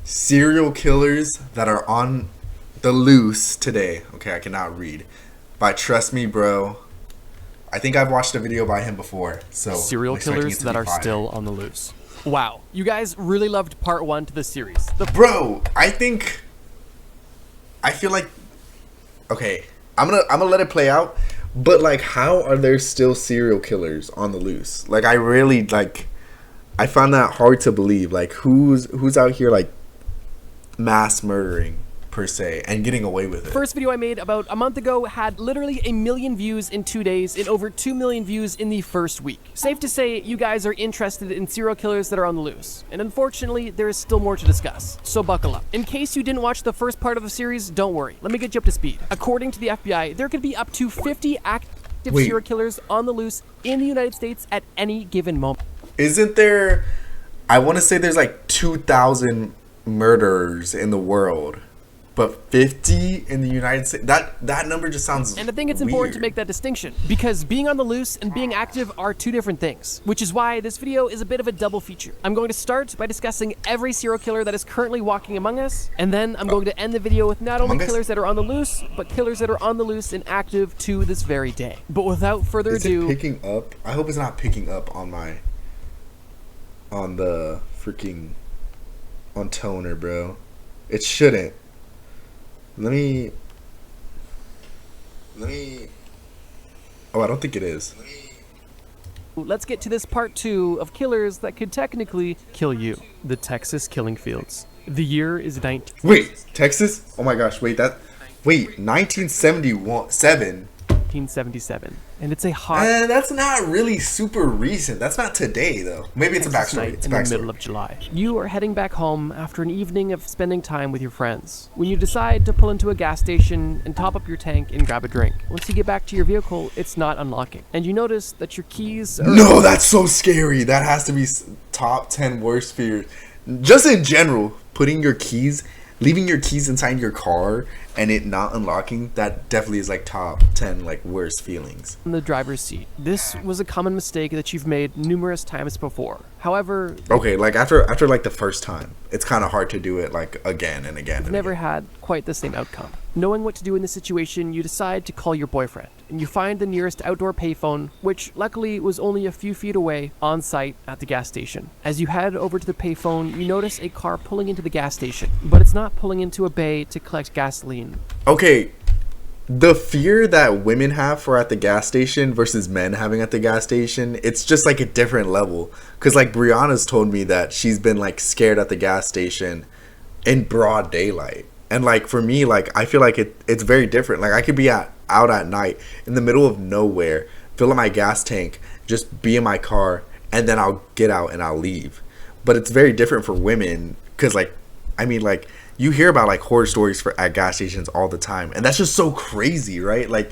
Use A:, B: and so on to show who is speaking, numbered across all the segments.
A: Serial killers that are on the loose today. Okay, I cannot read. By Trust Me Bro. I think I've watched a video by him before. So
B: Serial killers that are still on the loose. Wow, you guys really loved part 1 to the series.
A: Bro, I feel like, okay, I'm gonna let it play out. But like, how are there still serial killers on the loose? Like, I found that hard to believe. Like, who's out here like mass murdering per se and getting away with it?
B: First video I made about a month ago had literally 1 million views in 2 days and over 2 million views in the first week. Safe to say you guys are interested in serial killers that are on the loose. And unfortunately, there is still more to discuss. So buckle up. In case you didn't watch the first part of the series, don't worry. Let me get you up to speed. According to the FBI, there could be up to 50 active serial killers on the loose in the United States at any given moment.
A: Isn't there, I want to say there's like 2,000 murderers in the world, but 50 in the United States. That number just sounds
B: And I think it's important to make that distinction, because being on the loose and being active are two different things, which is why this video is a bit of a double feature. I'm going to start by discussing every serial killer that is currently walking among us, and then I'm going to end the video with not only killers that are on the loose, but killers that are on the loose and active to this very day. But without further ado...
A: Is it picking up? I hope it's not picking up on the freaking, on toner, bro. It shouldn't. Let me. Oh, I don't think it is.
B: Let's get to this part 2 of killers that could technically kill you. The Texas killing fields. The year is 19...
A: Wait, Texas? Oh my gosh, wait, 1977.
B: 1977, and it's a hot...
A: that's not really super recent. That's not today, though. Maybe it's a backstory. It's
B: in the middle of July. You are heading back home after an evening of spending time with your friends, when you decide to pull into a gas station and top up your tank and grab a drink. Once you get back to your vehicle, it's not unlocking, and you notice that your keys are...
A: No, that's so scary. That has to be top 10 worst fears. Just in general, leaving your keys inside your car and it not unlocking, that definitely is like top 10 like worst feelings.
B: In the driver's seat. This was a common mistake that you've made numerous times before. However,
A: okay, like after like the first time, it's kind of hard to do it like again and again.
B: You've never had quite the same outcome. Knowing what to do in this situation, you decide to call your boyfriend, and you find the nearest outdoor payphone, which luckily was only a few feet away, on site at the gas station. As you head over to the payphone, you notice a car pulling into the gas station, but it's not pulling into a bay to collect gasoline.
A: Okay, the fear that women have for at the gas station versus men having at the gas station, it's just like a different level. Because like Brianna's told me that she's been like scared at the gas station in broad daylight. And like for me, like I feel like it's very different. Like I could be out at night in the middle of nowhere, fill up my gas tank, just be in my car, and then I'll get out and I'll leave. But it's very different for women because like, I mean like, you hear about like horror stories at gas stations all the time, and that's just so crazy, right? Like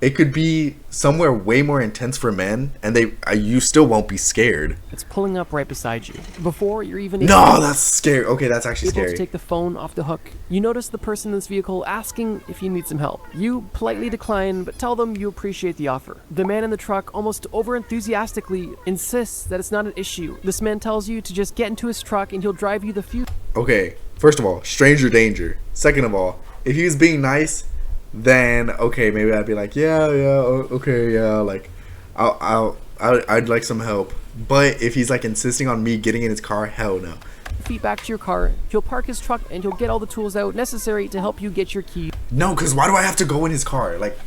A: it could be somewhere way more intense for men, and you still won't be scared.
B: It's pulling up right beside you before you're even
A: that's scary. Okay, that's actually scary.
B: To take the phone off the hook, you notice the person in this vehicle asking if you need some help. You politely decline, but tell them you appreciate the offer. The man in the truck almost over-enthusiastically insists that it's not an issue. This man tells you to just get into his truck and he'll drive you the few...
A: Okay, first of all, stranger danger. Second of all, if he was being nice, then okay, maybe I'd be like, okay, like I'd like some help. But if he's like insisting on me getting in his car, hell no.
B: Feet back to your car, he'll park his truck and he'll get all the tools out necessary to help you get your keys.
A: No, because why do I have to go in his car? Like,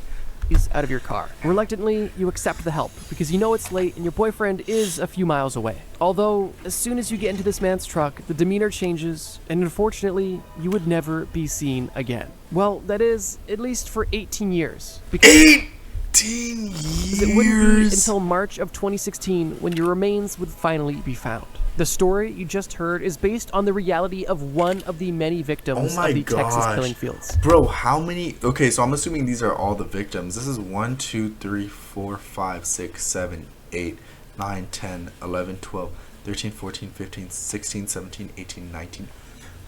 B: out of your car. Reluctantly, you accept the help because you know it's late and your boyfriend is a few miles away. Although, as soon as you get into this man's truck, the demeanor changes, and unfortunately, you would never be seen again. Well, that is, at least for 18 years.
A: 18 years?
B: It wouldn't be until March of 2016 when your remains would finally be found. The story you just heard is based on the reality of one of the many victims of the Texas killing fields.
A: Bro, how many? Okay, so I'm assuming these are all the victims. This is 1, 2, 3, 4, 5, 6, 7, 8, 9, 10, 11, 12, 13, 14, 15, 16, 17, 18, 19.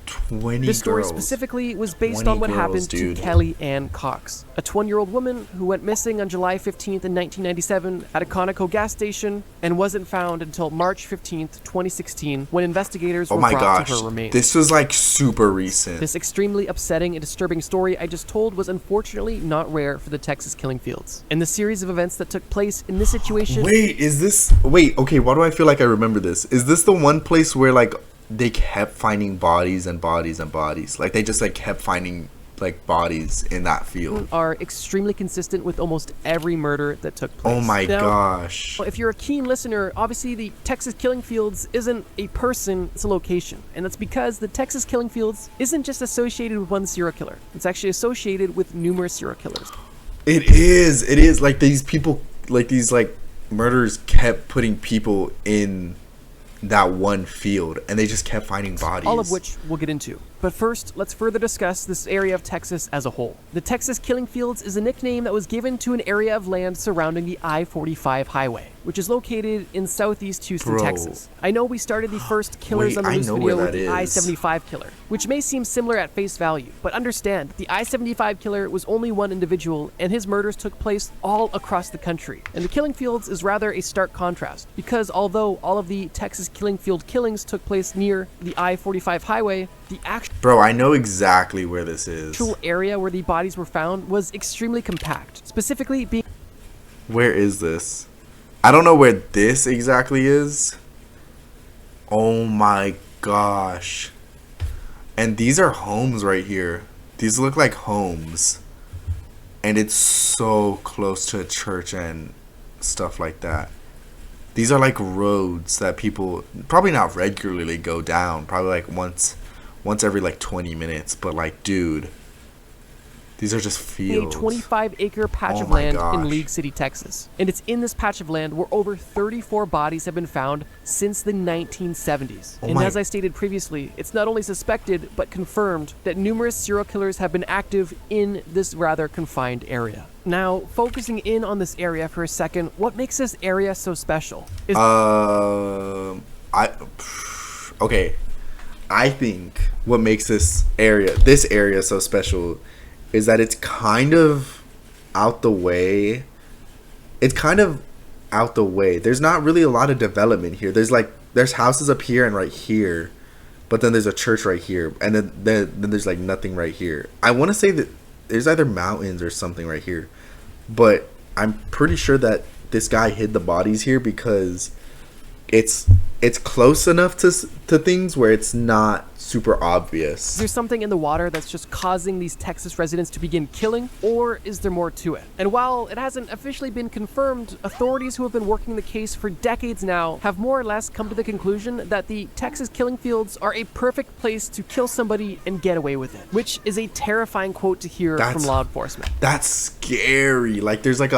A: 20
B: This story
A: girls.
B: specifically was based
A: 20
B: on what
A: girls,
B: happened
A: dude.
B: to Kelly Ann Cox, a 20-year-old woman who went missing on July 15th in 1997 at a Conoco gas station and wasn't found until March 15th, 2016, when investigators
A: Oh
B: were
A: my
B: brought
A: gosh.
B: to her remains.
A: This was like super recent.
B: This extremely upsetting and disturbing story I just told was unfortunately not rare for the Texas killing fields. And the series of events that took place in this situation...
A: Wait, okay, why do I feel like I remember this? Is this the one place where like they kept finding bodies and bodies and bodies? Like they just like kept finding like bodies in that field.
B: are extremely consistent with almost every murder that took place.
A: Oh my
B: Now,
A: gosh.
B: if you're a keen listener, obviously the Texas killing fields isn't a person, it's a location. And that's because the Texas killing fields isn't just associated with one serial killer. It's actually associated with numerous serial killers.
A: It is like these people, like these like murderers kept putting people in that one field and they just kept finding bodies.
B: All of which we'll get into. But first, let's further discuss this area of Texas as a whole. The Texas Killing Fields is a nickname that was given to an area of land surrounding the I-45 highway, which is located in southeast Houston, Texas. I know we started the first Killers on the Loose video with the I-75 killer, which may seem similar at face value, but understand the I-75 killer was only one individual and his murders took place all across the country. And the Killing Fields is rather a stark contrast, because although all of the Texas Killing Field killings took place near the I-45 highway, the
A: Bro, I know exactly where this is.
B: actual area where the bodies were found was extremely compact, specifically being...
A: Where is this? I don't know where this exactly is. Oh my gosh. And these are homes right here. These look like homes. And it's so close to a church and stuff like that. These are like roads that people probably not regularly go down. Probably like once every like 20 minutes. But like, dude, these are just fields.
B: A 25-acre patch
A: Oh
B: of
A: my
B: land
A: gosh.
B: in League City, Texas. And it's in this patch of land where over 34 bodies have been found since the 1970s.
A: Oh
B: and
A: my-
B: as I stated previously, it's not only suspected, but confirmed that numerous serial killers have been active in this rather confined area. Now, focusing in on this area for a second, what makes this area so special? Is
A: Okay. I think what makes this area so special is that it's kind of out the way. It's kind of out the way. There's not really a lot of development here. There's houses up here and right here, but then there's a church right here, and then there's like nothing right here. I want to say that there's either mountains or something right here, but I'm pretty sure that this guy hid the bodies here because it's close enough to things where it's not super obvious.
B: there something in the water that's just causing these Texas residents to begin killing, or is there more to it? And while it hasn't officially been confirmed, authorities who have been working the case for decades now have more or less come to the conclusion that the Texas killing fields are a perfect place to kill somebody and get away with it, which is a terrifying quote to hear from law enforcement.
A: That's scary. Like there's like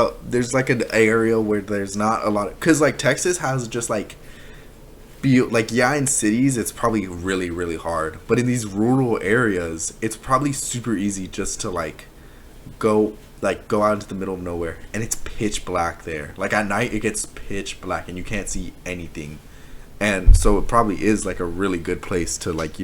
A: an area where there's not a lot of, cuz like Texas has just like in cities it's probably really, really hard, but in these rural areas it's probably super easy just to go out into the middle of nowhere and it's pitch black there. Like at night it gets pitch black and you can't see anything, and so it probably is like a really good place to like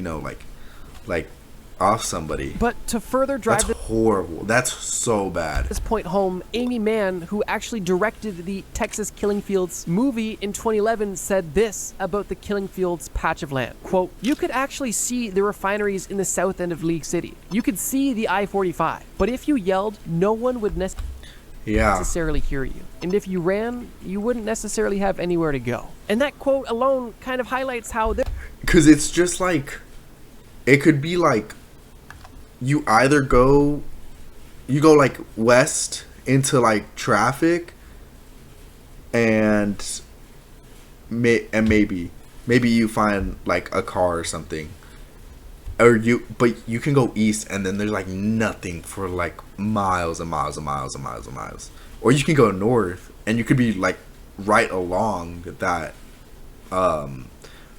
A: off somebody.
B: But to further drive
A: That's horrible. That's so bad.
B: this point home, Amy Mann, who actually directed the Texas Killing Fields movie in 2011, said this about the Killing Fields patch of land. Quote, "You could actually see the refineries in the south end of League City. You could see the I-45. But if you yelled, no one would necessarily hear you. And if you ran, you wouldn't necessarily have anywhere to go." And that quote alone kind of highlights how
A: Because it's just like, it could be like, you either go like west into like traffic and maybe you find like a car or something, but you can go east and then there's like nothing for like miles and miles and miles and miles and miles, or you can go north and you could be like right along that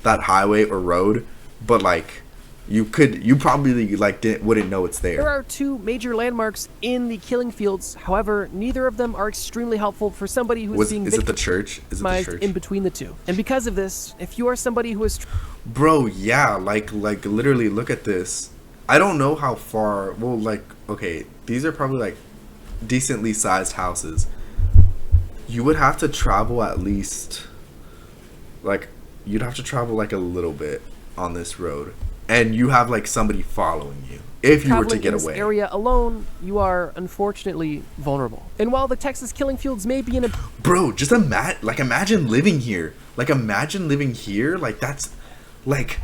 A: highway or road, but like You probably like wouldn't know it's
B: There
A: there.
B: are two major landmarks in the killing fields. However, neither of them are extremely helpful for somebody who is being
A: Is it the church? Is it the
B: victimized
A: church?
B: in between the two. And because of this, if you are somebody who is
A: Bro, yeah, like literally look at this. I don't know how far. Well, like okay, these are probably like decently sized houses. You would have to travel at least like you'd have to travel like a little bit on this road, and you have like somebody following you if you were to
B: traveling
A: get
B: in this
A: away.
B: area alone, you are unfortunately vulnerable. And while the Texas killing fields may be in a
A: Bro, just imagine living here. Like imagine living here. Like that's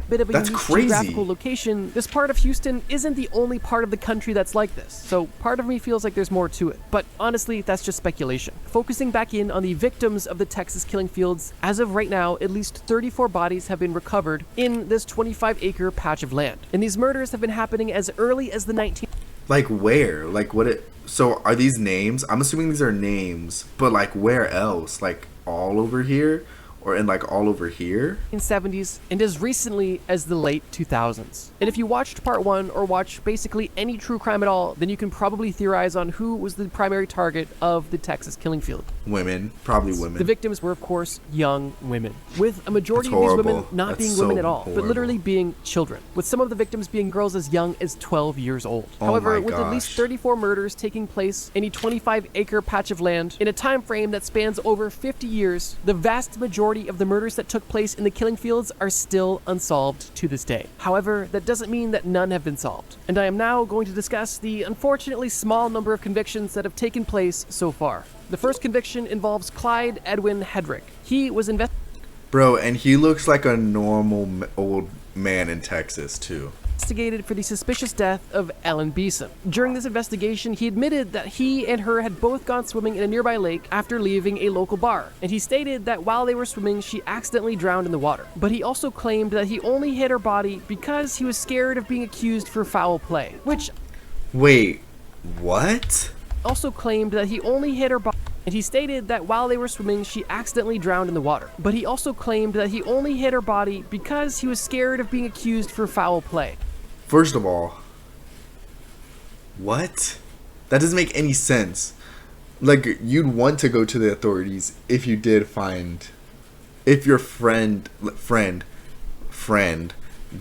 B: bit of a
A: that's
B: unique
A: crazy.
B: geographical location, this part of Houston isn't the only part of the country that's like this. So part of me feels like there's more to it. But honestly, that's just speculation. Focusing back in on the victims of the Texas killing fields, as of right now, at least 34 bodies have been recovered in this 25-acre patch of land. And these murders have been happening as early as the 19...
A: Like where? Like what it so are these names? I'm assuming these are names, but like where else? Like all over here? Or in like all over here?
B: 1970s and as recently as the late 2000s. And if you watched part one or watched basically any true crime at all, then you can probably theorize on who was the primary target of the Texas killing field.
A: Women, probably
B: The
A: women.
B: victims were, of course, young women, with a majority
A: That's
B: of these women
A: horrible.
B: not
A: That's
B: being
A: so
B: women at all, but
A: horrible.
B: literally being children, with some of the victims being girls as young as 12 years old.
A: Oh
B: However,
A: my
B: with at least
A: gosh.
B: 34 murders taking place in a 25-acre patch of land in a time frame that spans over 50 years, the vast majority of the murders that took place in the killing fields are still unsolved to this day. However, that doesn't mean that none have been solved. And I am now going to discuss the unfortunately small number of convictions that have taken place so far. The first conviction involves Clyde Edwin Hedrick. He was
A: Bro, and he looks like a normal old man in Texas too.
B: investigated for the suspicious death of Ellen Beeson. During this investigation, he admitted that he and her had both gone swimming in a nearby lake after leaving a local bar, and he stated that while they were swimming, she accidentally drowned in the water. But he also claimed that he only hit her body because he was scared of being accused for foul play, which
A: Wait, what?
B: also claimed that he only hit her body. And he stated that while they were swimming, she accidentally drowned in the water. But he also claimed that he only hit her body because he was scared of being accused for foul play.
A: First of all, what? That doesn't make any sense. Like, you'd want to go to the authorities if you did find, if your friend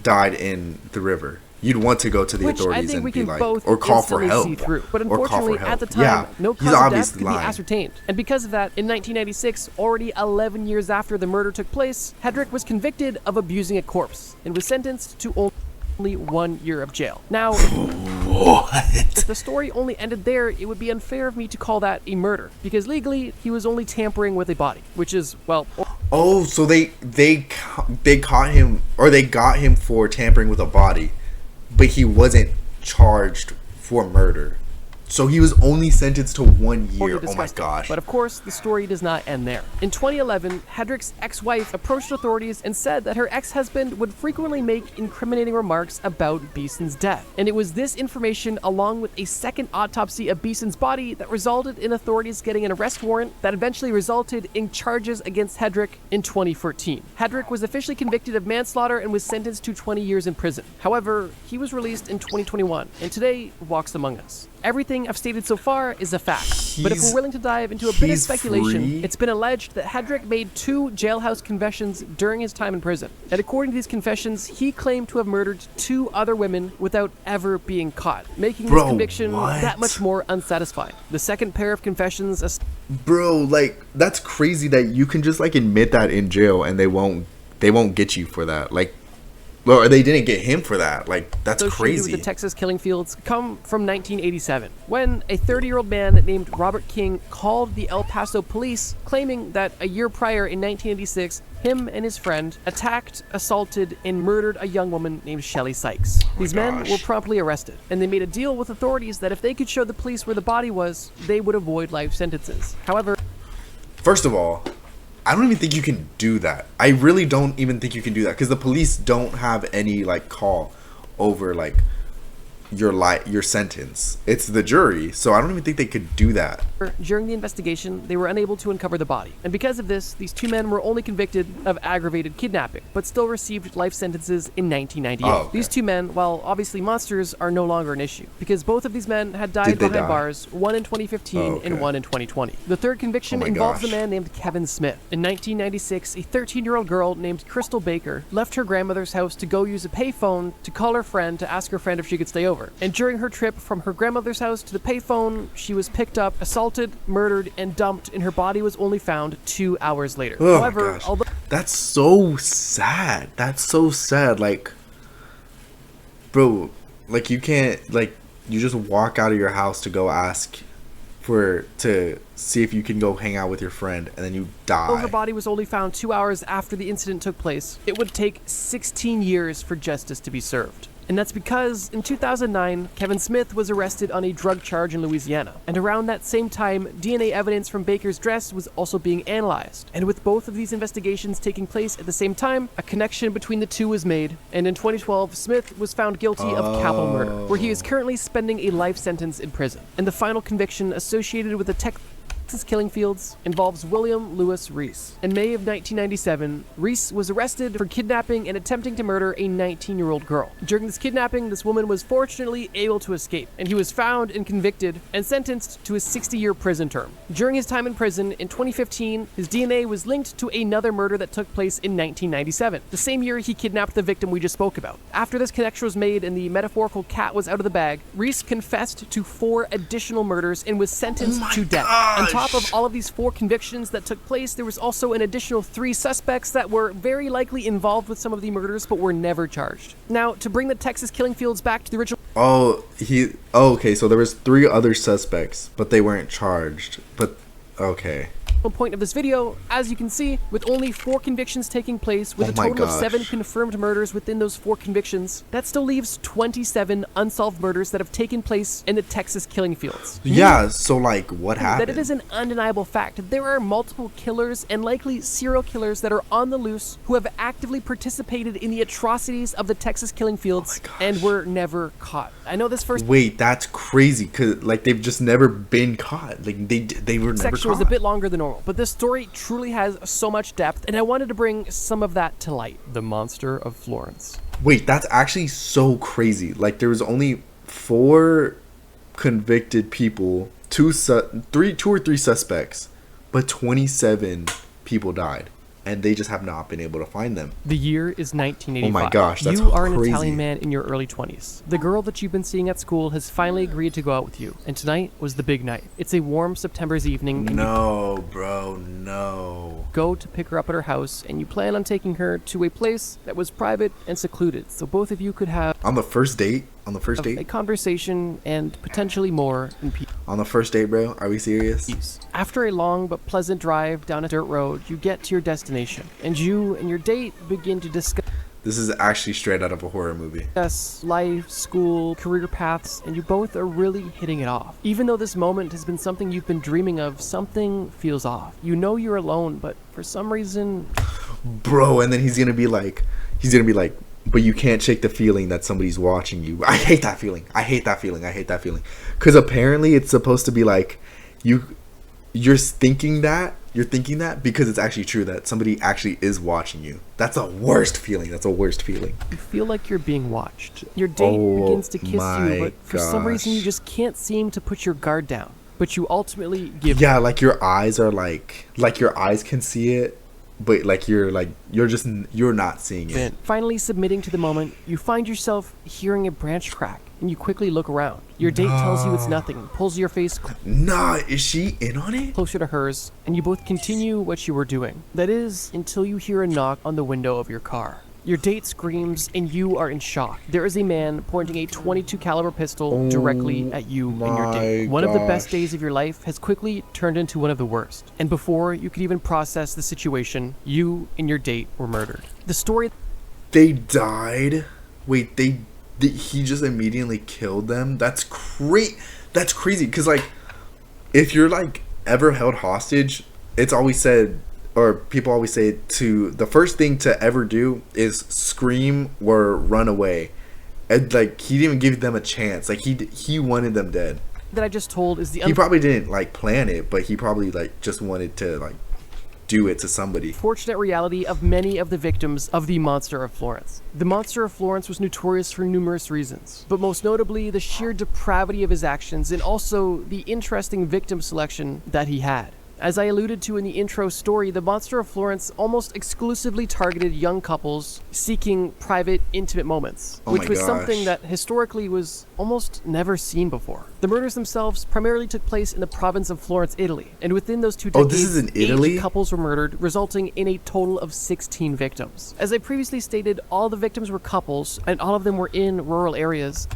A: died in the river. You'd want to go to the
B: Which I
A: authorities
B: think
A: and
B: we
A: be
B: can
A: like,
B: both
A: or call for
B: instantly
A: help.
B: see through. But
A: Or call for
B: unfortunately, at
A: help.
B: the time,
A: Yeah,
B: no
A: he's
B: cause of death
A: obviously
B: could be
A: lying.
B: ascertained. And because of that, in 1996, already 11 years after the murder took place, Hedrick was convicted of abusing a corpse and was sentenced to only 1 year of jail. Now, if the story only ended there, it would be unfair of me to call that a murder, because legally, he was only tampering with a body, which is, well...
A: Oh, so they caught him, or they got him for tampering with a body, but he wasn't charged for murder. So he was only sentenced to 1 year. Oh my
B: disgusting.
A: gosh.
B: But of course, the story does not end there. In 2011, Hedrick's ex-wife approached authorities and said that her ex-husband would frequently make incriminating remarks about Beeson's death. And it was this information, along with a second autopsy of Beeson's body, that resulted in authorities getting an arrest warrant that eventually resulted in charges against Hedrick in 2014. Hedrick was officially convicted of manslaughter and was sentenced to 20 years in prison. However, he was released in 2021 and today walks among us. Everything I've stated so far is a fact, but if we're willing to dive into a bit of
A: he's
B: speculation,
A: free?
B: it's been alleged that Hedrick made 2 jailhouse confessions during his time in prison. And according to these confessions, he claimed to have murdered 2 other women without ever being caught, making this
A: Bro,
B: conviction
A: what?
B: that much more unsatisfying. The second pair of confessions
A: Bro, like, that's crazy that you can just like admit that in jail and they won't get you for that. Like, or they didn't get him for that. Like, that's
B: associated
A: crazy.
B: with the Texas killing fields come from 1987, when a 30-year-old man named Robert King called the El Paso police, claiming that a year prior in 1986, him and his friend attacked, assaulted, and murdered a young woman named Shelley Sykes. These men
A: gosh.
B: were promptly arrested, and they made a deal with authorities that if they could show the police where the body was, they would avoid life sentences. However,
A: First of all, I don't even think you can do that. I really don't even think you can do that because the police don't have any like call over like your sentence. It's the jury, so I don't even think they could do that.
B: During the investigation, they were unable to uncover the body. And because of this, these two men were only convicted of aggravated kidnapping, but still received life sentences in 1998.
A: Oh, okay.
B: These two men, while obviously monsters, are no longer an issue, because both of these men had died
A: they
B: behind
A: die?
B: bars, one in 2015 and one in 2020. The third conviction
A: Oh my
B: involves
A: gosh.
B: a man named Kevin Smith. In 1996, a 13-year-old girl named Crystal Baker left her grandmother's house to go use a payphone to call her friend to ask her friend if she could stay over. And during her trip from her grandmother's house to the payphone, she was picked up, assaulted, murdered, and dumped, and her body was only found 2 hours later.
A: Oh
B: However,
A: my gosh.
B: although
A: That's so sad. That's so sad. Like, bro, like you can't, like, you just walk out of your house to go ask to see if you can go hang out with your friend, and then you
B: her
A: die.
B: body was only found 2 hours after the incident took place, it would take 16 years for justice to be served. And that's because in 2009, Kevin Smith was arrested on a drug charge in Louisiana. And around that same time, DNA evidence from Baker's dress was also being analyzed. And with both of these investigations taking place at the same time, a connection between the two was made. And in 2012, Smith was found guilty of capital murder, where he is currently spending a life sentence in prison. And the final conviction associated with the Texas killing fields involves William Lewis Reese. In May of 1997, Reese was arrested for kidnapping and attempting to murder a 19-year-old girl. During this kidnapping, this woman was fortunately able to escape, and he was found and convicted and sentenced to a 60-year prison term. During his time in prison in 2015, his DNA was linked to another murder that took place in 1997, the same year he kidnapped the victim we just spoke about. After this connection was made and the metaphorical cat was out of the bag, Reese confessed to 4 additional murders and was sentenced to death. On top of all of these 4 convictions that took place, there was also an additional 3 suspects that were very likely involved with some of the murders but were never charged. Now, to bring the Texas killing fields back to the original
A: Okay, so there was 3 other suspects, but they weren't charged. But okay.
B: point of this video, as you can see, with only 4 convictions taking place, with
A: Oh
B: a
A: my
B: total of
A: gosh.
B: 7 confirmed murders within those 4 convictions, that still leaves 27 unsolved murders that have taken place in the Texas killing fields.
A: Yeah, so like what happened?
B: That it is an undeniable fact that there are multiple killers and likely serial killers that are on the loose who have actively participated in the atrocities of the Texas killing fields and were never caught. I know this first
A: Wait, that's crazy, cause like they've just never been caught. Like they were never
B: section was
A: caught.
B: a bit longer than normal, but this story truly has so much depth, and I wanted to bring some of that to light. The Monster of Florence.
A: Wait, that's actually so crazy. Like there was only 4 convicted people, 2 or 3 suspects, but 27 people died, and they just have not been able to find them.
B: The year is 1985.
A: Oh my gosh, that's
B: You are an
A: crazy.
B: Italian man in your early 20s. The girl that you've been seeing at school has finally agreed to go out with you, and tonight was the big night. It's a warm September's evening, and
A: No, bro, no.
B: you go to pick her up at her house, and you plan on taking her to a place that was private and secluded, so both of you could have
A: On the first date? On the first
B: a
A: date?
B: conversation and potentially more in peace.
A: On the first date, bro? Are we serious?
B: After a long but pleasant drive down a dirt road, you get to your destination, and you and your date begin to discuss
A: This is actually straight out of a horror movie.
B: life, school, career paths, and you both are really hitting it off. Even though this moment has been something you've been dreaming of, something feels off. You know you're alone, but for some reason,
A: Bro, and then he's gonna be like, but you can't shake the feeling that somebody's watching you. I hate that feeling. I hate that feeling. Because apparently it's supposed to be like, you're thinking that because it's actually true that somebody actually is watching you. That's a worst feeling.
B: you feel like you're being watched. Your date begins to kiss
A: my
B: you, but for some reason you
A: gosh.
B: just can't seem to put your guard down. But you ultimately give
A: Yeah, like your eyes are like your eyes can see it, but you're not seeing it.
B: in. Finally submitting to the moment, you find yourself hearing a branch crack, and you quickly look around. Your date tells you it's nothing, pulls your face
A: Nah, is she in on it?
B: closer to hers, and you both continue what you were doing. That is, until you hear a knock on the window of your car. Your date screams, and you are in shock. There is a man pointing a .22 caliber pistol directly at you and your date.
A: my
B: One of the best
A: gosh.
B: days of your life has quickly turned into one of the worst. And before you could even process the situation, you and your date were murdered. The story
A: They died. Wait, he just immediately killed them. That's crazy. Cause like, if you're like ever held hostage, it's always said, or people always say, to the first thing to ever do is scream or run away. And like he didn't even give them a chance. Like he wanted them dead.
B: That I just told is the
A: He probably didn't like plan it, but he probably like just wanted to like do it to somebody.
B: Unfortunate reality of many of the victims of the Monster of Florence. The Monster of Florence was notorious for numerous reasons, but most notably the sheer depravity of his actions and also the interesting victim selection that he had. As I alluded to in the intro story, the Monster of Florence almost exclusively targeted young couples seeking private, intimate moments, which was something that historically was almost never seen before. The murders themselves primarily took place in the province of Florence, Italy, and within those 2 decades,
A: this is in Italy?
B: 8 couples were murdered, resulting in a total of 16 victims. As I previously stated, all the victims were couples, and all of them were in rural areas.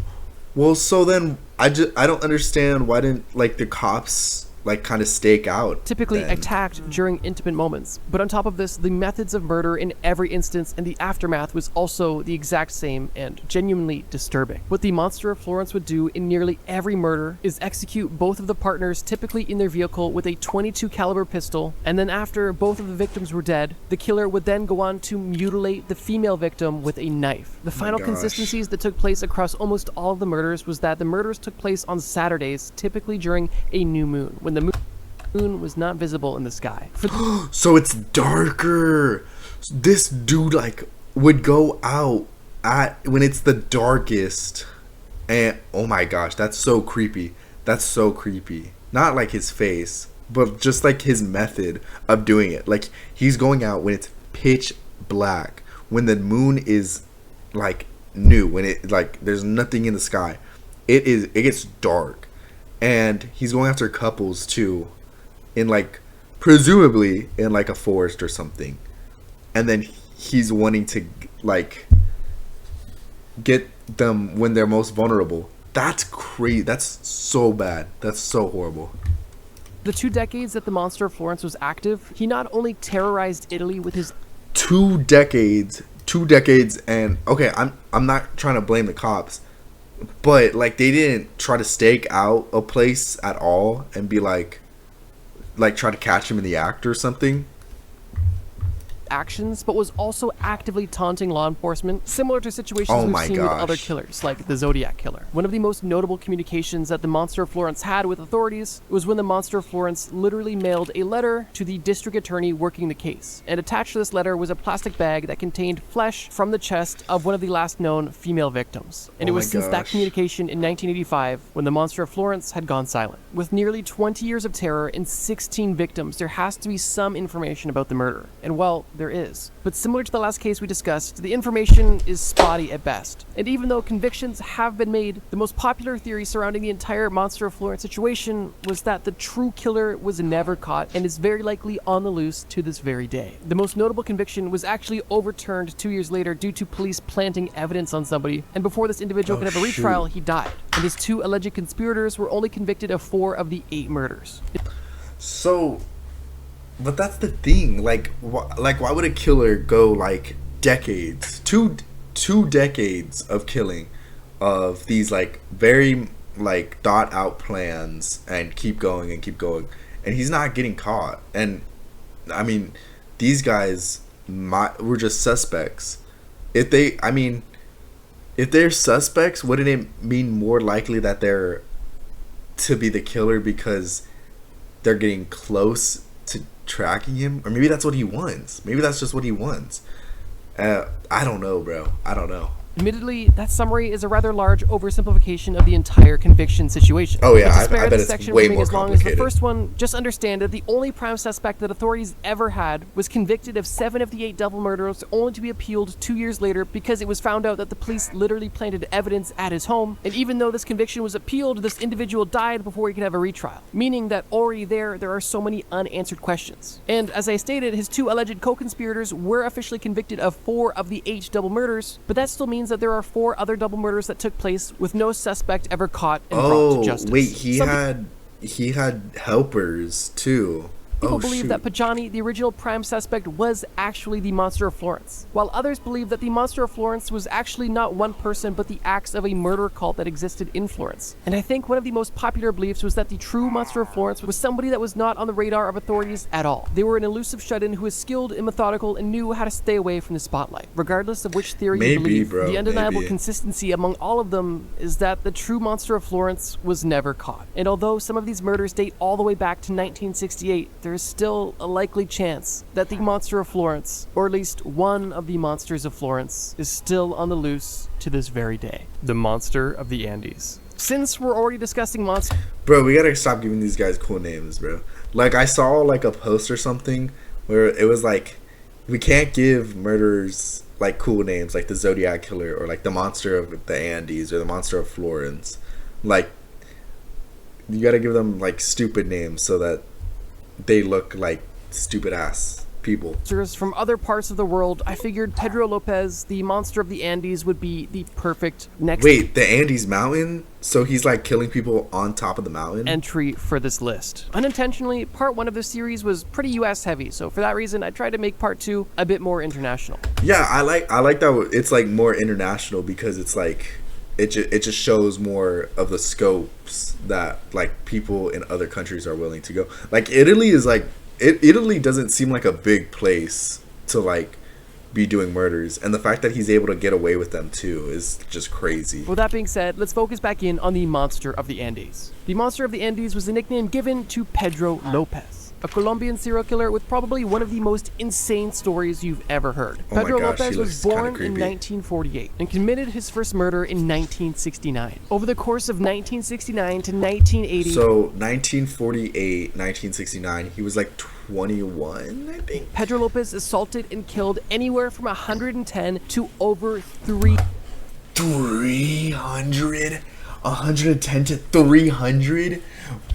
A: Well, so then I don't understand why didn't like the cops like kind of stake out.
B: Typically attacked during intimate moments. But on top of this, the methods of murder in every instance and the aftermath was also the exact same and genuinely disturbing. What the Monster of Florence would do in nearly every murder is execute both of the partners typically in their vehicle with a .22 caliber pistol, and then after both of the victims were dead, the killer would then go on to mutilate the female victim with a knife. The final consistencies that took place across almost all of the murders was that the murders took place on Saturdays, typically during a new moon, when the moon was not visible in the sky.
A: So it's darker. This dude like would go out at when it's the darkest, and oh my gosh, that's so creepy. That's so creepy. Not like his face, but just like his method of doing it. Like he's going out when it's pitch black, when the moon is like new, when it like there's nothing in the sky. It gets dark. And he's going after couples too, in like presumably in like a forest or something, and then he's wanting to like get them when they're most vulnerable. That's crazy. That's so bad. That's so horrible.
B: The 2 decades that the Monster of Florence was active, he not only terrorized Italy with his
A: 2 decades, and okay, I'm not trying to blame the cops, but like they didn't try to stake out a place at all and be like try to catch him in the act or something.
B: actions, but was also actively taunting law enforcement, similar to situations we've seen with other killers, like the Zodiac Killer. One of the most notable communications that the Monster of Florence had with authorities was when the Monster of Florence literally mailed a letter to the district attorney working the case, and attached to this letter was a plastic bag that contained flesh from the chest of one of the last known female victims. And it was since that communication in 1985 when the Monster of Florence had gone silent. With nearly 20 years of terror and 16 victims, there has to be some information about the murder. And well, there is. But similar to the last case we discussed, the information is spotty at best. And even though convictions have been made, the most popular theory surrounding the entire Monster of Florence situation was that the true killer was never caught and is very likely on the loose to this very day. The most notable conviction was actually overturned 2 years later due to police planting evidence on somebody, and before this individual could have a retrial, he died. And his 2 alleged conspirators were only convicted of 4 of the 8 murders.
A: So, but that's the thing. Like why would a killer go like decades, two decades of killing, of these like very like thought out plans, and keep going and keep going, and he's not getting caught? And I mean, these guys were just suspects. If they're suspects, wouldn't it mean more likely that they're to be the killer because they're getting close to tracking him? Or maybe that's what he wants. Maybe that's just what he wants. I don't know, bro. I don't know.
B: Admittedly, that summary is a rather large oversimplification of the entire conviction situation.
A: Oh yeah,
B: I
A: bet
B: this
A: it's
B: section
A: way
B: from being
A: more
B: as long as
A: complicated.
B: the first one, just understand that the only prime suspect that authorities ever had was convicted of 7 of the 8 double murders, only to be appealed 2 years later because it was found out that the police literally planted evidence at his home, and even though this conviction was appealed, this individual died before he could have a retrial, meaning that already there are so many unanswered questions. And as I stated, his 2 alleged co-conspirators were officially convicted of 4 of the 8 double murders, but that still means that there are 4 other double murders that took place with no suspect ever caught and brought to justice.
A: Wait, he had helpers too.
B: People
A: Oh,
B: believe
A: shoot.
B: that Pajani, the original prime suspect, was actually the Monster of Florence, while others believe that the Monster of Florence was actually not one person but the acts of a murder cult that existed in Florence. And I think one of the most popular beliefs was that the true Monster of Florence was somebody that was not on the radar of authorities at all. They were an elusive shut-in who was skilled and methodical and knew how to stay away from the spotlight. Regardless of which theory you believe,
A: bro,
B: the undeniable
A: maybe.
B: consistency among all of them is that the true Monster of Florence was never caught. And although some of these murders date all the way back to 1968, there is still a likely chance that the Monster of Florence, or at least one of the monsters of Florence, is still on the loose to this very day. The Monster of the Andes. Since we're already discussing monsters...
A: Bro, we gotta stop giving these guys cool names, bro. Like, I saw, like, a post or something where it was like, we can't give murderers, like, cool names, like the Zodiac Killer, or, like, the Monster of the Andes, or the Monster of Florence. Like, you gotta give them, like, stupid names so that they look like stupid ass people.
B: from other parts of the world, I figured Pedro Lopez, the Monster of the Andes, would be the perfect next
A: Wait, the Andes Mountain? So he's like killing people on top of the mountain?
B: entry for this list. Unintentionally, part 1 of this series was pretty US heavy, so for that reason I tried to make part 2 a bit more international.
A: Yeah, I like that it's like more international because it's like it just shows more of the scopes that like people in other countries are willing to go. Like Italy is like Italy doesn't seem like a big place to like be doing murders, and the fact that he's able to get away with them too is just crazy.
B: With that being said, let's focus back in on the Monster of the Andes. The Monster of the Andes was the nickname given to Pedro Lopez, a Colombian serial killer with probably one of the most insane stories you've ever heard.
A: Oh my
B: Pedro
A: gosh,
B: Lopez
A: he
B: was
A: looks kinda
B: born in
A: creepy.
B: 1948 and committed his first murder in 1969. Over the course of 1969 to 1980,
A: So 1948, 1969, he was like 21, I think.
B: Pedro Lopez assaulted and killed anywhere from 110 to over 300
A: 300, 110 to 300,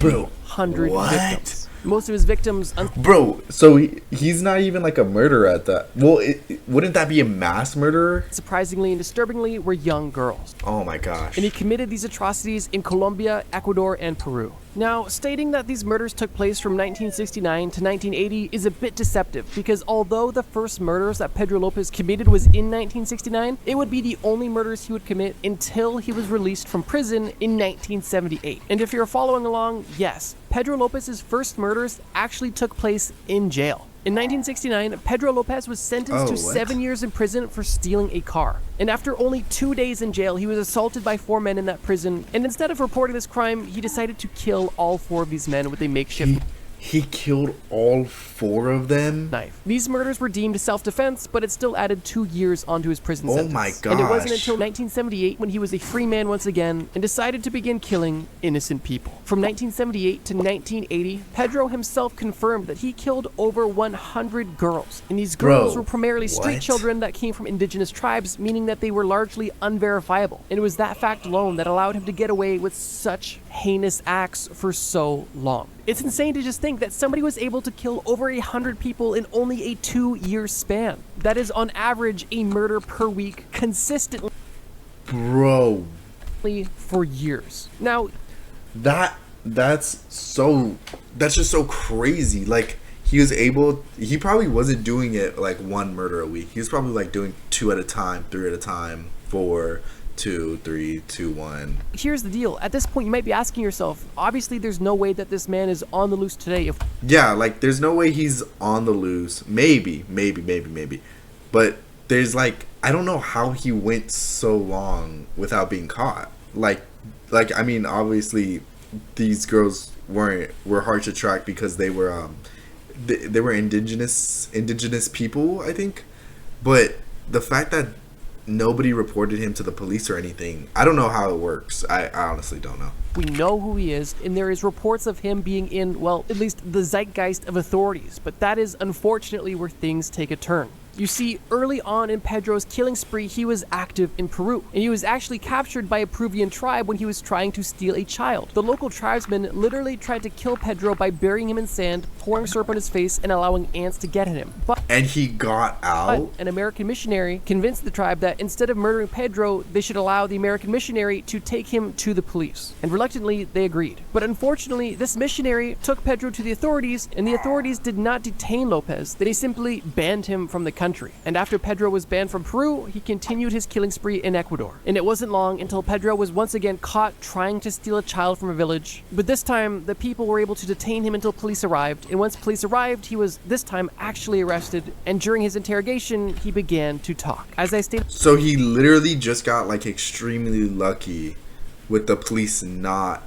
A: bro. What?
B: victims. Most of his victims,
A: Bro, so he's not even like a murderer at that. Well, wouldn't that be a mass murderer?
B: surprisingly and disturbingly, were young girls.
A: Oh my gosh.
B: And he committed these atrocities in Colombia, Ecuador, and Peru. Now, stating that these murders took place from 1969 to 1980 is a bit deceptive, because although the first murders that Pedro Lopez committed was in 1969, it would be the only murders he would commit until he was released from prison in 1978. And if you're following along, yes, Pedro Lopez's first murders actually took place in jail. In 1969, Pedro Lopez was sentenced to 7 years in prison for stealing a car. And after only 2 days in jail, he was assaulted by 4 men in that prison. And instead of reporting this crime, he decided to kill all 4 of these men with a makeshift
A: He killed all 4 of them?
B: knife. These murders were deemed self-defense, but it still added 2 years onto his prison
A: Oh
B: sentence.
A: my
B: And it wasn't
A: gosh.
B: until 1978 when he was a free man once again and decided to begin killing innocent people. From 1978 to 1980, Pedro himself confirmed that he killed over 100 girls. And these girls
A: Bro,
B: were primarily street
A: what?
B: children that came from indigenous tribes, meaning that they were largely unverifiable. And it was that fact alone that allowed him to get away with such heinous acts for so long. It's insane to just think that somebody was able to kill over 100 people in only a 2-year span. That is on average a murder per week consistently
A: Bro,
B: for years. Now,
A: that's just so crazy. Like he probably wasn't doing it like 1 murder a week. He was probably like doing 2 at a time, 3 at a time, 4, 2, 3, 2, 1.
B: here's the deal. At this point, you might be asking yourself, obviously there's no way that this man is on the loose today if
A: Yeah, like there's no way he's on the loose. Maybe. But there's like, I don't know how he went so long without being caught. Like I mean, obviously these girls were hard to track because they were they were indigenous people, I think. But the fact that nobody reported him to the police or anything, I don't know how it works. I honestly don't know.
B: we know who he is, and there is reports of him being in, well, at least the zeitgeist of authorities, but that is unfortunately where things take a turn. You see, early on in Pedro's killing spree, he was active in Peru, and he was actually captured by a Peruvian tribe when he was trying to steal a child. The local tribesmen literally tried to kill Pedro by burying him in sand, pouring syrup on his face, and allowing ants to get at him. But
A: And he got out?
B: An American missionary convinced the tribe that instead of murdering Pedro, they should allow the American missionary to take him to the police. And reluctantly, they agreed. But unfortunately, this missionary took Pedro to the authorities, and the authorities did not detain Lopez. They simply banned him from the country. And after Pedro was banned from Peru, he continued his killing spree in Ecuador. And it wasn't long until Pedro was once again caught trying to steal a child from a village. But this time, the people were able to detain him until police arrived. And once police arrived, he was this time actually arrested. And during his interrogation, he began to talk. As I stated,
A: so he literally just got like extremely lucky with the police not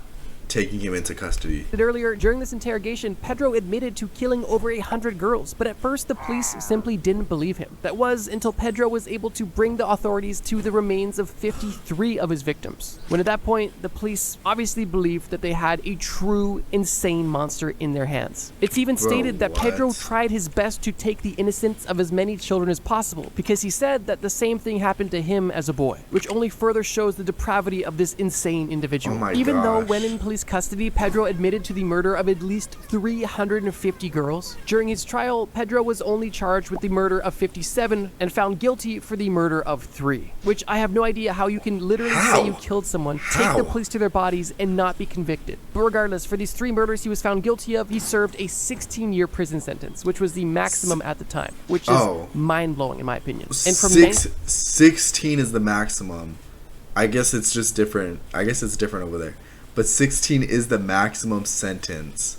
A: taking him into custody.
B: Earlier, during this interrogation, Pedro admitted to killing over 100 girls, but at first the police simply didn't believe him. That was until Pedro was able to bring the authorities to the remains of 53 of his victims. When at that point, the police obviously believed that they had a true insane monster in their hands. It's even stated that Pedro tried his best to take the innocence of as many children as possible, because he said that the same thing happened to him as a boy, which only further shows the depravity of this insane individual.
A: Oh my
B: Even
A: gosh.
B: though when in police custody, Pedro admitted to the murder of at least 350 girls. During his trial, Pedro was only charged with the murder of 57 and found guilty for the murder of 3, which I have no idea how you can literally say you killed someone, take the police to their bodies, and not be convicted. But regardless, for these 3 murders he was found guilty of, he served a 16-year prison sentence, which was the maximum at the time, which is mind-blowing in my opinion. And from
A: 16 is the maximum. I guess it's just different. I guess it's different over there. But 16 is the maximum sentence.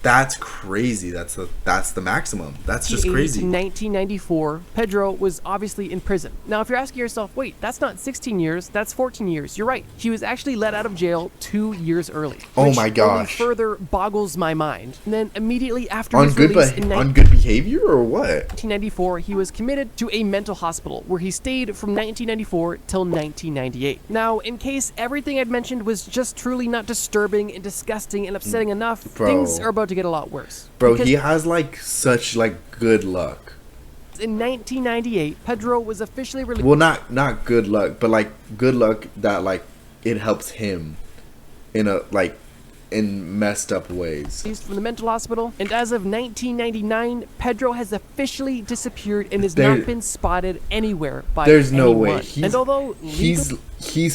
A: That's crazy. That's the maximum. That's just crazy.
B: In 1994, Pedro was obviously in prison. Now, if you're asking yourself, wait, that's not 16 years, that's 14 years. You're right. He was actually let out of jail 2 years early.
A: Oh my gosh.
B: Which only further boggles my mind. And then immediately after
A: on
B: his
A: good
B: release
A: on good behavior or what?
B: 1994, he was committed to a mental hospital where he stayed from 1994 till 1998. Now, in case everything I'd mentioned was just truly not disturbing and disgusting and upsetting enough, things are about to get a lot worse.
A: Bro, he has like such like good luck.
B: In 1998, Pedro was officially released.
A: Well, not good luck, but like good luck that like it helps him in a like in messed up ways.
B: From the mental hospital, and as of 1999, Pedro has officially disappeared and has not been spotted anywhere by
A: There's no
B: anyone.
A: way.
B: And although
A: he's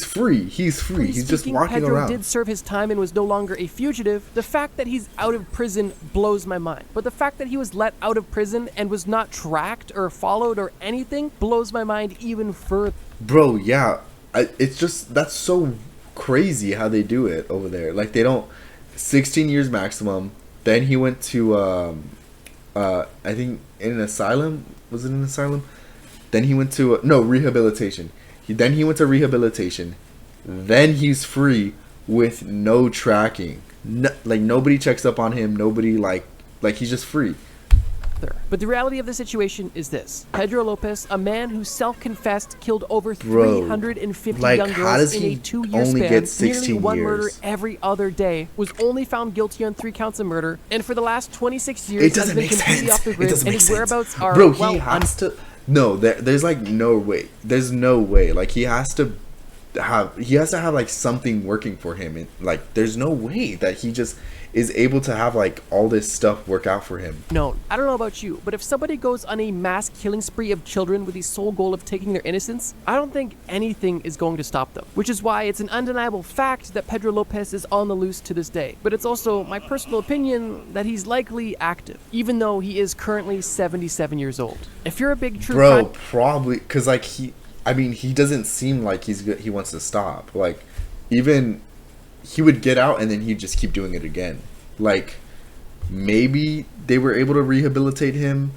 A: free. He's free. He's just walking
B: Pedro
A: around.
B: did serve his time and was no longer a fugitive. The fact that he's out of prison blows my mind. But the fact that he was let out of prison and was not tracked or followed or anything blows my mind even further.
A: Bro, yeah. It's just, that's so crazy how they do it over there. Like, they don't, 16 years maximum. Then he went to, I think in an asylum. Was it an asylum? Then he went to, rehabilitation. Then he went to rehabilitation. Then he's free with no tracking. Like, nobody checks up on him. Nobody, like he's just free.
B: But the reality of the situation is this. Pedro Lopez, a man who self-confessed, killed over 350 young girls in a 2-year span, nearly one murder every other day, was only found guilty on 3 counts of murder, and for the last 26 years has been completely off the grid, and his whereabouts are,
A: bro, he has to... No, there's like no way. There's no way. Like, he has to have like something working for him. And, like, there's no way that he just is able to have like all this stuff work out for him.
B: No, I don't know about you, but if somebody goes on a mass killing spree of children with the sole goal of taking their innocence, I don't think anything is going to stop them. Which is why it's an undeniable fact that Pedro Lopez is on the loose to this day. But it's also my personal opinion that he's likely active, even though he is currently 77 years old. If you're a big true
A: bro, probably because like he doesn't seem like he wants to stop. Like, even he would get out and then he'd just keep doing it again. Like, maybe they were able to rehabilitate him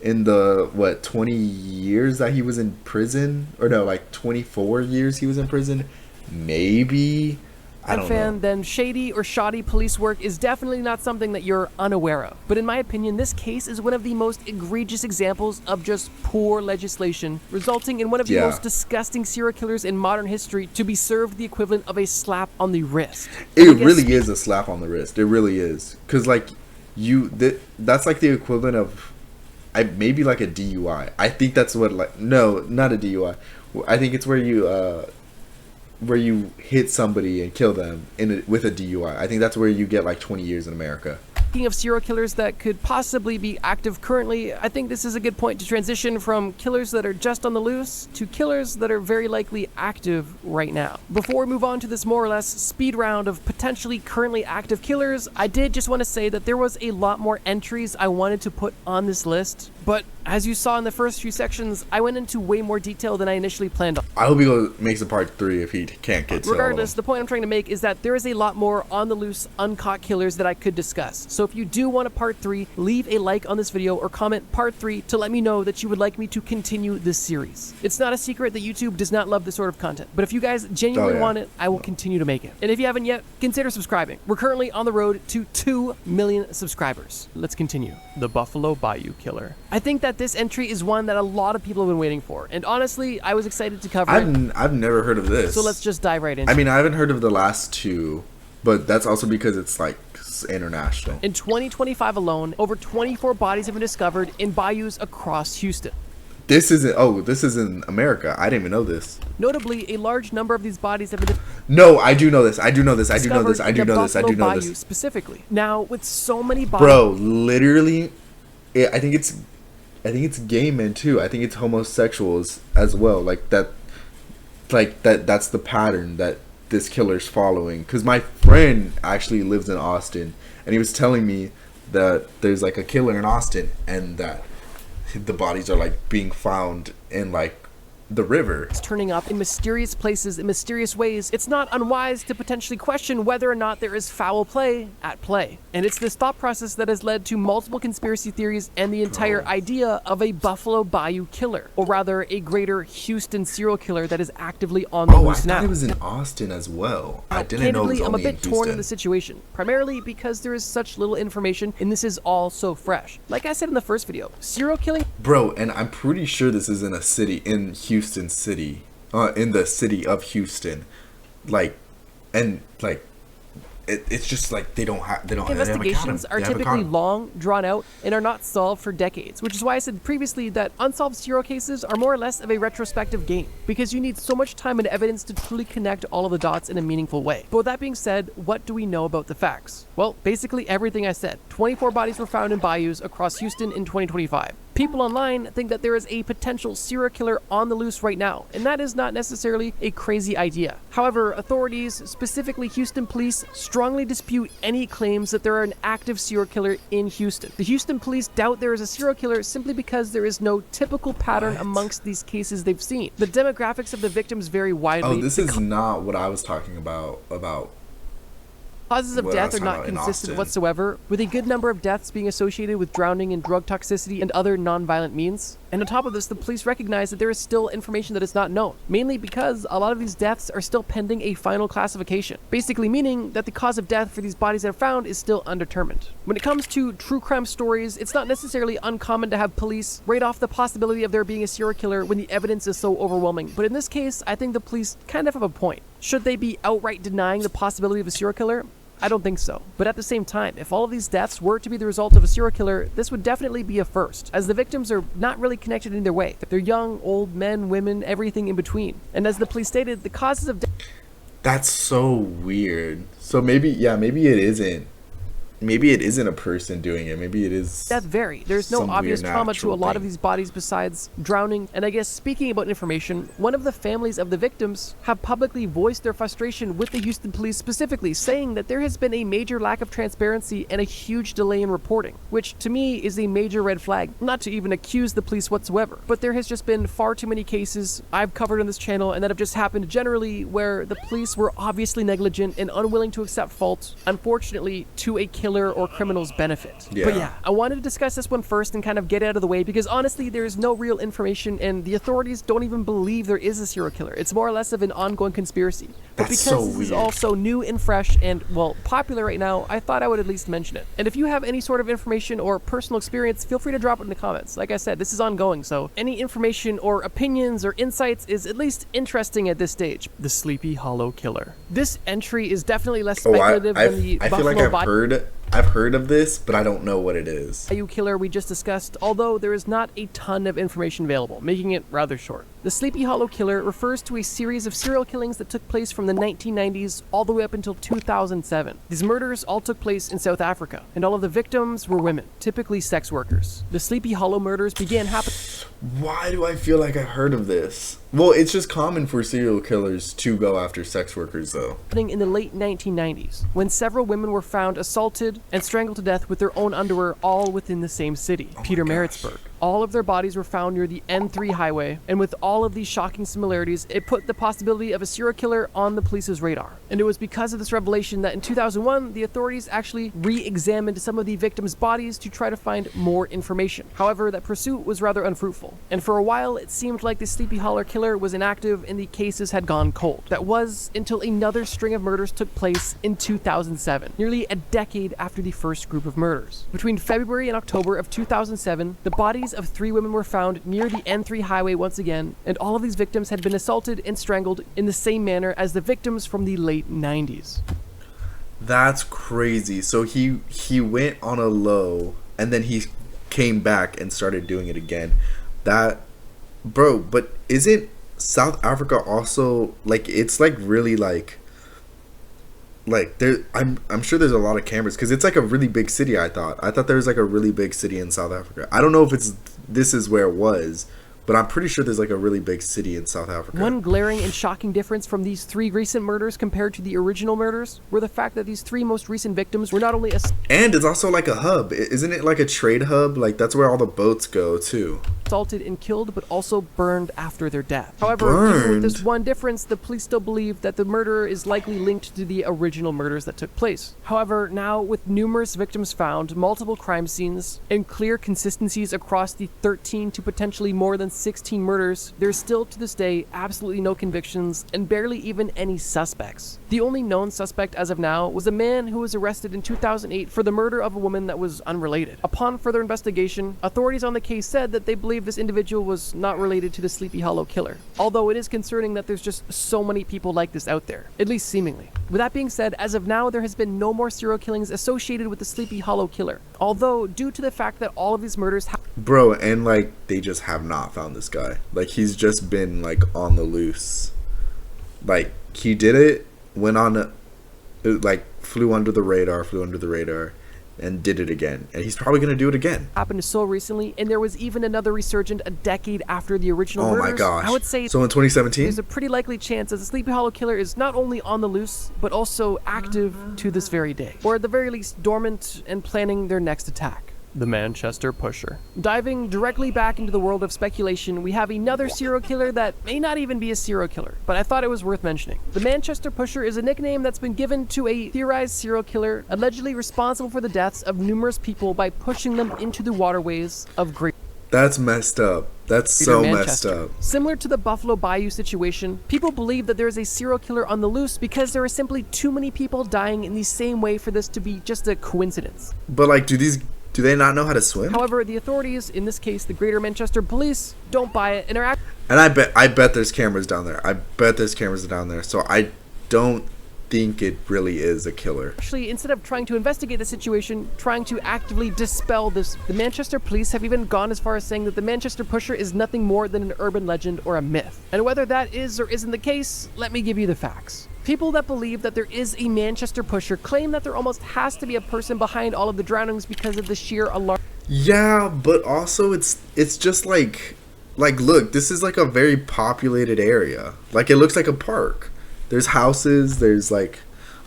A: in the 20 years that he was in prison, or no, like 24 years he was in prison. Maybe, I don't know.
B: Then shady or shoddy police work is definitely not something that you're unaware of. But in my opinion, this case is one of the most egregious examples of just poor legislation, resulting in one of the most disgusting serial killers in modern history to be served the equivalent of a slap on the wrist.
A: It really is a slap on the wrist. It really is. Because, like, that's like the equivalent of maybe like a DUI. I think that's what, like, no, not a DUI. I think it's where you hit somebody and kill them with a DUI. I think that's where you get like 20 years in America.
B: Speaking of serial killers that could possibly be active currently, I think this is a good point to transition from killers that are just on the loose to killers that are very likely active right now. Before we move on to this more or less speed round of potentially currently active killers, I did just want to say that there was a lot more entries I wanted to put on this list, but as you saw in the first few sections, I went into way more detail than I initially planned on.
A: I hope he makes a part 3 if he can't get to
B: Regardless, the point I'm trying to make is that there is a lot more on the loose, uncaught killers that I could discuss. So if you do want a part 3, leave a like on this video or comment part 3 to let me know that you would like me to continue this series. It's not a secret that YouTube does not love this sort of content, but if you guys genuinely want it, I will continue to make it. And if you haven't yet, consider subscribing. We're currently on the road to 2 million subscribers. Let's continue. The Buffalo Bayou Killer. I think that this entry is one that a lot of people have been waiting for, and honestly, I was excited to cover it.
A: I've never heard of this.
B: So let's just dive right in.
A: I mean, I haven't heard of the last 2, but that's also because it's like international.
B: In 2025 alone, over 24 bodies have been discovered in bayous across Houston.
A: This is in America. I didn't even know this.
B: Notably, a large number of these bodies have been
A: No, I do know this. I do know this. I do know this. I do know this. I do know this.
B: Specifically. Now, with so many bodies,
A: bro, literally, I think it's gay men too. I think it's homosexuals as well. That's the pattern that this killer's following. Because my friend actually lives in Austin, and he was telling me that there's like a killer in Austin, and that the bodies are like being found in like the river.
B: It's turning up in mysterious places in mysterious ways. It's not unwise to potentially question whether or not there is foul play at play. And it's this thought process that has led to multiple conspiracy theories and the entire idea of a Buffalo Bayou killer, or rather a greater Houston serial killer that is actively on the loose now.
A: I thought it was in Austin as well. I didn't know it was
B: I'm a
A: only in
B: bit torn
A: Houston.
B: in the situation, primarily because there is such little information and this is all so fresh. Like I said in the first video, serial killing...
A: Bro, and I'm pretty sure this is in a city, in Houston City, in the city of Houston, it's just like they don't have
B: investigations are typically long, drawn out, and are not solved for decades, which is why I said previously that unsolved serial cases are more or less of a retrospective game, because you need so much time and evidence to truly connect all of the dots in a meaningful way. But with that being said, what do we know about the facts? Well, basically everything I said. 24 bodies were found in bayous across Houston in 2025. People online think that there is a potential serial killer on the loose right now, and that is not necessarily a crazy idea. However, authorities, specifically Houston police, strongly dispute any claims that there are an active serial killer in Houston. The Houston police doubt there is a serial killer simply because there is no typical pattern amongst these cases they've seen. The demographics of the victims vary widely.
A: Oh, this is not what I was talking about.
B: Causes of death are not consistent whatsoever, with a good number of deaths being associated with drowning and drug toxicity and other non-violent means. And on top of this, the police recognize that there is still information that is not known, mainly because a lot of these deaths are still pending a final classification, basically meaning that the cause of death for these bodies that are found is still undetermined. When it comes to true crime stories, it's not necessarily uncommon to have police write off the possibility of there being a serial killer when the evidence is so overwhelming, but in this case, I think the police kind of have a point. Should they be outright denying the possibility of a serial killer? I don't think so. But at the same time, if all of these deaths were to be the result of a serial killer, this would definitely be a first, as the victims are not really connected in either way. They're young, old, men, women, everything in between. And as the police stated, the causes of death...
A: That's so weird. So maybe it isn't. Maybe it isn't a person doing it. Maybe it is.
B: Death vary. There's no obvious trauma to a lot of these bodies besides drowning. And I guess speaking about information, one of the families of the victims have publicly voiced their frustration with the Houston police specifically, saying that there has been a major lack of transparency and a huge delay in reporting, which to me is a major red flag. Not to even accuse the police whatsoever, but there has just been far too many cases I've covered on this channel and that have just happened generally where the police were obviously negligent and unwilling to accept fault, unfortunately, to a killer or criminal's benefit. But yeah, I wanted to discuss this one first and kind of get it out of the way because honestly, there's no real information and the authorities don't even believe there is a serial killer. It's more or less of an ongoing conspiracy. But because this is also new and fresh and, well, popular right now, I thought I would at least mention it. And if you have any sort of information or personal experience, feel free to drop it in the comments. Like I said, this is ongoing, so any information or opinions or insights is at least interesting at this stage. The Sleepy Hollow Killer. This entry is definitely less speculative than the
A: I feel like I've heard of this, but I don't know what it is.
B: Bayou killer we just discussed, although there is not a ton of information available, making it rather short. The Sleepy Hollow Killer refers to a series of serial killings that took place from the 1990s all the way up until 2007. These murders all took place in South Africa, and all of the victims were women, typically sex workers. The Sleepy Hollow murders began happening.
A: Why do I feel like I heard of this? Well, it's just common for serial killers to go after sex workers, though.
B: In the late 1990s, when several women were found assaulted and strangled to death with their own underwear, all within the same city, Peter Maritzburg. All of their bodies were found near the N3 highway, and with all of these shocking similarities, it put the possibility of a serial killer on the police's radar. And it was because of this revelation that in 2001, the authorities actually re-examined some of the victims' bodies to try to find more information. However, that pursuit was rather unfruitful, and for a while, it seemed like the Sleepy Hollow Killer was inactive and the cases had gone cold. That was until another string of murders took place in 2007, nearly a decade after the first group of murders. Between February and October of 2007, the bodies of 3 women were found near the N3 highway once again, and all of these victims had been assaulted and strangled in the same manner as the victims from the late 90s.
A: That's crazy. So he went on a low, and then he came back and started doing it again. That, bro, but isn't South Africa also, like, it's like really like there, I'm sure there's a lot of cameras because it's like a really big city. I thought there was like a really big city in South Africa. I don't know if this is where it was, but I'm pretty sure there's like a really big city in South Africa.
B: One glaring and shocking difference from these 3 recent murders compared to the original murders were the fact that these 3 most recent victims were not only
A: and it's also like a hub. Isn't it like a trade hub? Like that's where all the boats go too.
B: Assaulted and killed, but also burned after their death. However, even with this one difference, the police still believe that the murderer is likely linked to the original murders that took place. However, now with numerous victims found, multiple crime scenes, and clear consistencies across the 13 to potentially more than 16 murders, there's still to this day absolutely no convictions and barely even any suspects. The only known suspect as of now was a man who was arrested in 2008 for the murder of a woman that was unrelated. Upon further investigation, authorities on the case said that they believe this individual was not related to the Sleepy Hollow Killer, although it is concerning that there's just so many people like this out there, at least seemingly. With that being said, as of now, there has been no more serial killings associated with the Sleepy Hollow Killer, although due to the fact that all of these murders
A: bro, and like they just have not found this guy. Like he's just been like on the loose. Like he did it, went on like flew under the radar, and did it again, and he's probably going to do it again.
B: Happened so recently, and there was even another resurgent a decade after the original murders.
A: Oh my gosh.
B: I would say
A: so in 2017
B: there's a pretty likely chance that the Sleepy Hollow Killer is not only on the loose but also active to this very day, or at the very least dormant and planning their next attack. The Manchester Pusher. Diving directly back into the world of speculation, we have another serial killer that may not even be a serial killer, but I thought it was worth mentioning. The Manchester Pusher is a nickname that's been given to a theorized serial killer allegedly responsible for the deaths of numerous people by pushing them into the waterways of Great.
A: That's messed up. That's so messed up.
B: Similar to the Buffalo Bayou situation, people believe that there is a serial killer on the loose because there are simply too many people dying in the same way for this to be just a coincidence.
A: But like, do they not know how to swim?
B: However, the authorities, in this case the Greater Manchester Police, don't buy it and are
A: and I bet there's cameras down there. So I don't think it really is a killer.
B: Actually, instead of trying to investigate the situation, trying to actively dispel this, the Manchester Police have even gone as far as saying that the Manchester Pusher is nothing more than an urban legend or a myth. And whether that is or isn't the case, let me give you the facts. People that believe that there is a Manchester Pusher claim that there almost has to be a person behind all of the drownings because of the sheer alarm.
A: Yeah, but also it's just like look, this is like a very populated area. Like it looks like a park. There's houses, there's like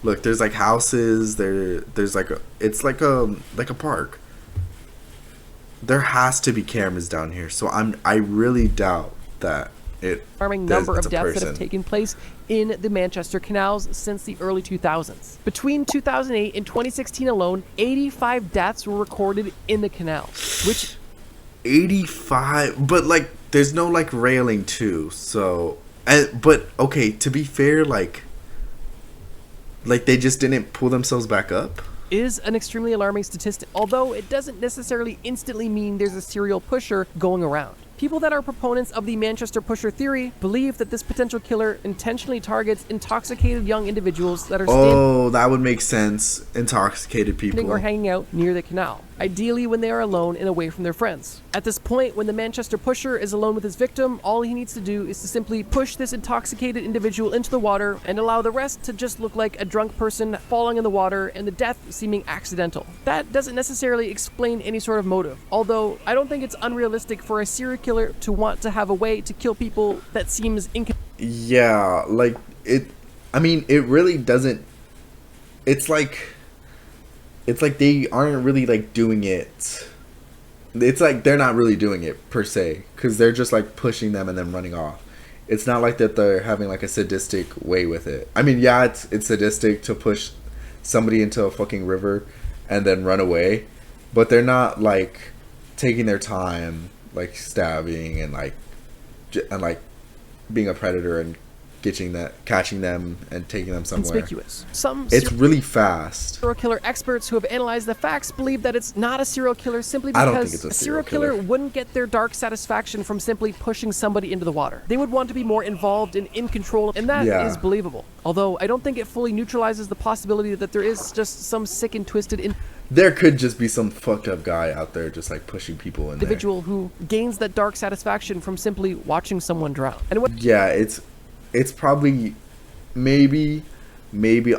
A: houses, there's like it's like a park. There has to be cameras down here. So I really doubt that
B: alarming number of deaths that have taken place in the Manchester canals since the early 2000s. Between 2008 and 2016 alone, 85 deaths were recorded in the canal, which
A: 85, but like there's no like railing too. So, but okay, to be fair, like they just didn't pull themselves back up.
B: Is an extremely alarming statistic, although it doesn't necessarily instantly mean there's a serial pusher going around. People that are proponents of the Manchester Pusher theory believe that this potential killer intentionally targets intoxicated young individuals that are
A: Oh, that would make sense. Intoxicated people.
B: or hanging out near the canal, ideally when they are alone and away from their friends. At this point, when the Manchester Pusher is alone with his victim, all he needs to do is to simply push this intoxicated individual into the water and allow the rest to just look like a drunk person falling in the water and the death seeming accidental. That doesn't necessarily explain any sort of motive, although I don't think it's unrealistic for a serial killer to want to have a way to kill people that seems
A: Yeah, like it. I mean, it really doesn't. It's like they aren't really like doing it. It's like they're not really doing it per se, because they're just like pushing them and then running off. It's not like that they're having like a sadistic way with it. I mean, yeah, it's sadistic to push somebody into a fucking river and then run away, but they're not like taking their time, like stabbing and like being a predator and catching them and taking them somewhere.
B: conspicuous.
A: It's really fast.
B: Serial killer experts who have analyzed the facts believe that it's not a serial killer simply
A: I don't think
B: because
A: it's a
B: serial
A: serial
B: killer
A: killer.
B: wouldn't get their dark satisfaction from simply pushing somebody into the water. They would want to be more involved and in control, and that is
A: Yeah.
B: believable. Although I don't think it fully neutralizes the possibility that there is just some sick and twisted
A: There could just be some fucked up guy out there just like pushing people in there.
B: individual who gains that dark satisfaction from simply watching someone drown. And what
A: Yeah, it's probably maybe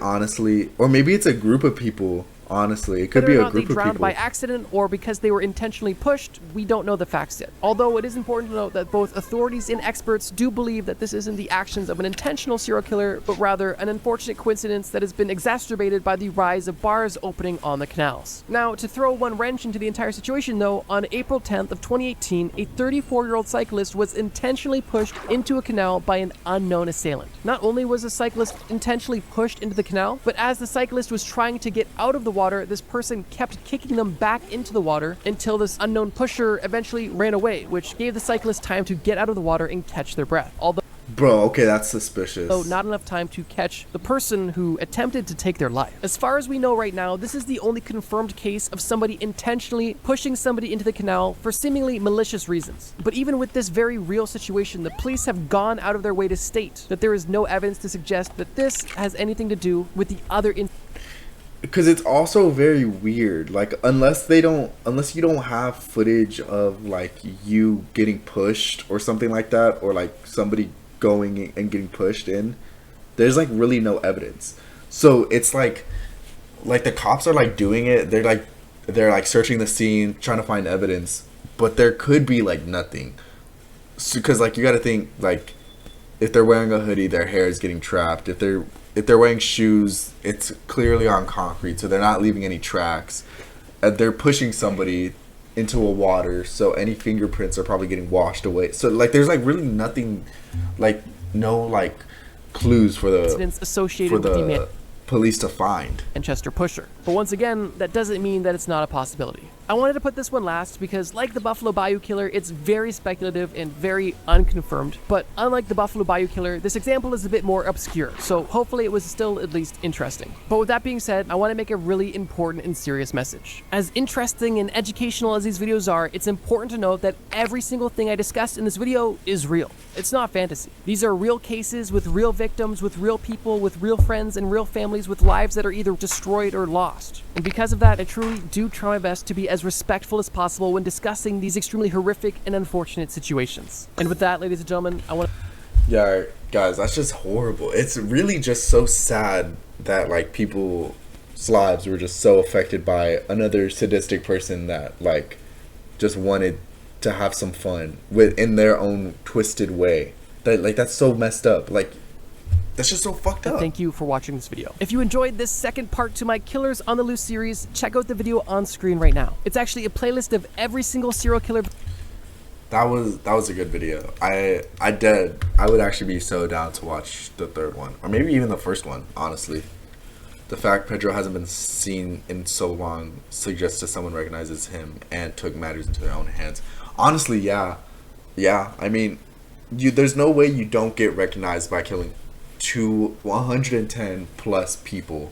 A: honestly, or maybe it's a group of people. Honestly, it could
B: whether
A: be
B: or
A: a
B: not they
A: group of
B: drowned
A: people.
B: by accident or because they were intentionally pushed, we don't know the facts yet. Although it is important to note that both authorities and experts do believe that this isn't the actions of an intentional serial killer, but rather an unfortunate coincidence that has been exacerbated by the rise of bars opening on the canals. Now, to throw one wrench into the entire situation though, on April 10th of 2018, a 34-year-old cyclist was intentionally pushed into a canal by an unknown assailant. Not only was the cyclist intentionally pushed into the canal, but as the cyclist was trying to get out of the water, this person kept kicking them back into the water until this unknown pusher eventually ran away, which gave the cyclist time to get out of the water and catch their breath. Although
A: Bro, okay, that's suspicious.
B: not enough time to catch the person who attempted to take their life. As far as we know right now, this is the only confirmed case of somebody intentionally pushing somebody into the canal for seemingly malicious reasons. But even with this very real situation, the police have gone out of their way to state that there is no evidence to suggest that this has anything to do with the other
A: Because it's also very weird. Like unless you don't have footage of like you getting pushed or something like that, or like somebody going and getting pushed in, there's like really no evidence. So it's like the cops are like doing it. They're like searching the scene, trying to find evidence, but there could be like nothing. Because like you got to think, like if they're wearing a hoodie, their hair is getting trapped. If they're wearing shoes, it's clearly on concrete, so they're not leaving any tracks. They're pushing somebody into a water, so any fingerprints are probably getting washed away. So like there's like really nothing, like no like clues for
B: incidents associated with the
A: police to find.
B: Manchester Pusher. But once again, that doesn't mean that it's not a possibility. I wanted to put this one last because, like the Buffalo Bayou Killer, it's very speculative and very unconfirmed. But unlike the Buffalo Bayou Killer, this example is a bit more obscure, so hopefully it was still at least interesting. But with that being said, I want to make a really important and serious message. As interesting and educational as these videos are, it's important to note that every single thing I discussed in this video is real. It's not fantasy. These are real cases with real victims, with real people, with real friends, and real families with lives that are either destroyed or lost. And because of that, I truly do try my best to be as respectful as possible when discussing these extremely horrific and unfortunate situations. And with that, ladies and gentlemen, I want to...
A: Yeah, guys, that's just horrible. It's really just so sad that like people's lives were just so affected by another sadistic person that like just wanted to have some fun in their own twisted way. That's so messed up. Like that's just so fucked up.
B: Thank you for watching this video. If you enjoyed this second part to my Killers on the Loose series, check out the video on screen right now. It's actually a playlist of every single serial killer.
A: That was a good video. I would actually be so down to watch the third one, or maybe even the first one. Honestly, the fact Pedro hasn't been seen in so long suggests that someone recognizes him and took matters into their own hands. Honestly, yeah. I mean, there's no way you don't get recognized by killing 110 plus people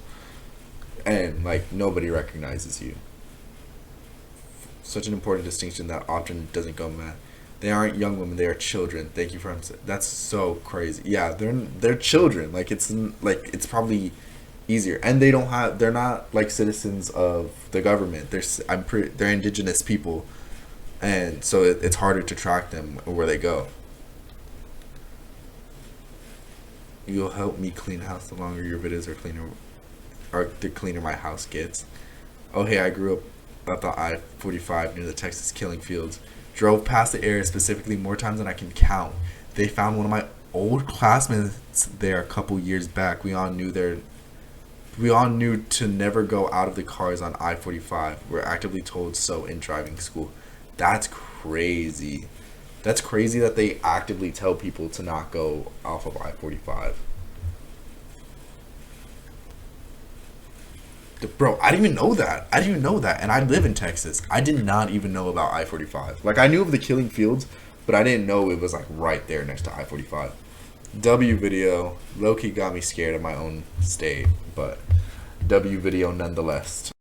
A: and like nobody recognizes you. Such an important distinction that often doesn't go They aren't young women. They are children. Thank you for that's so crazy. Yeah, they're children. It's probably easier, and they're not like citizens of the government. They're indigenous people, and so it's harder to track them where they go. You'll help me clean house the longer your videos are cleaner, or the cleaner my house gets. Oh hey, I grew up the I-45 near the Texas killing fields. Drove past the area specifically more times than I can count. They found one of my old classmates there a couple years back. We all knew to never go out of the cars on I-45. We're actively told so in driving school. That's crazy. That's crazy that they actively tell people to not go off of I-45. Bro, I didn't even know that. And I live in Texas. I did not even know about I-45. Like, I knew of the killing fields, but I didn't know it was, like, right there next to I-45. W video. Low-key got me scared of my own state, but W video nonetheless.